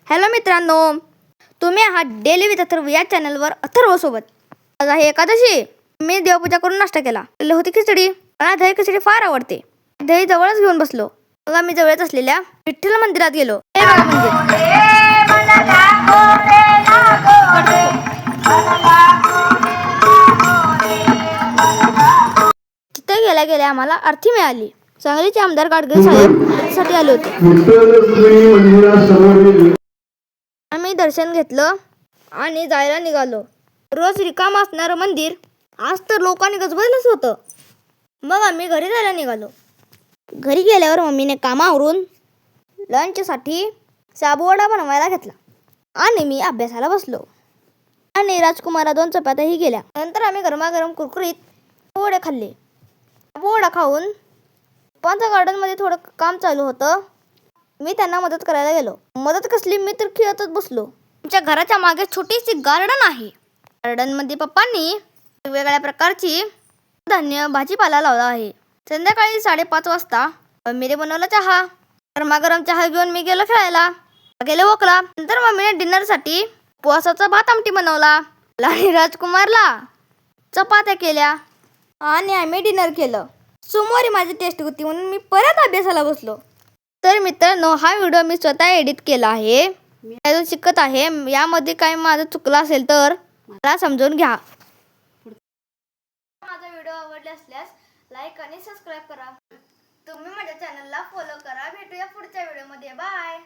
Hello मित्रांनो, तुम्ही आहात डेली विथ अथर्व या चॅनलवर अथर्व सोबत. आज आहे एकादशी. मी देवपूजा करून नाश्ता केला. होती खिचडी. मला दही खिचडी फार आवडते. दही जवळच घेऊन बसलो. मग आम्ही जवळच असलेल्या विठ्ठल मंदिरात गेलो. हे बघा मंदिर. तिथे गेल्या गेल्या आम्हाला आरती मिळाली. सांगलीचे आमदार गाडगे साहेब साठी आले होते. आम्ही दर्शन घेतलं आणि जायला निघालो. रोज रिकाम असणारं मंदिर आज तर लोकांनी गजबजलंच होतं. मग आम्ही घरी जायला निघालो. घरी गेल्यावर मम्मीने कामावरून लंचसाठी साबुवडा बनवायला घेतला आणि मी अभ्यासाला बसलो. आणि राजकुमारा 2 चपात्याही गेल्या. नंतर आम्ही गरमागरम कुरकुरीत वडे खाल्ले. वडा खाऊन पप्पांच्या गार्डनमध्ये थोडं काम चालू होतं. मी त्यांना मदत करायला गेलो. मदत कसली, मी तर खेळतच बसलो. आमच्या घराच्या मागे छोटीशी गार्डन आहे. गार्डनमध्ये पप्पांनी वेगवेगळ्या प्रकारची धान्य भाजीपाला लावला आहे. संध्याकाळी 5:30 वाजता मम्मीने बनवला चहा. गरमागरम चहा घेऊन मी गेलो खेळायला. गेले वोकला. नंतर मम्मीने डिनरसाठी उपवासाचा भात आमटी बनवला आणि राजकुमारला चपात्या केल्या आणि आम्ही डिनर केलं. सोमवारी माझी टेस्ट होती म्हणून मी परत अभ्यासाला बसलो. तर मित्रांनो, हा व्हिडिओ मी स्वतः एडिट केला आहे. मी अजून शिकत आहे. यामध्ये काही माझं चुकलं असेल तर मला समजून घ्या. माझा व्हिडिओ आवडला असल्यास लाईक आणि सबस्क्राईब करा. तुम्ही माझ्या चॅनलला फॉलो करा. भेटूया पुढच्या व्हिडिओमध्ये. बाय.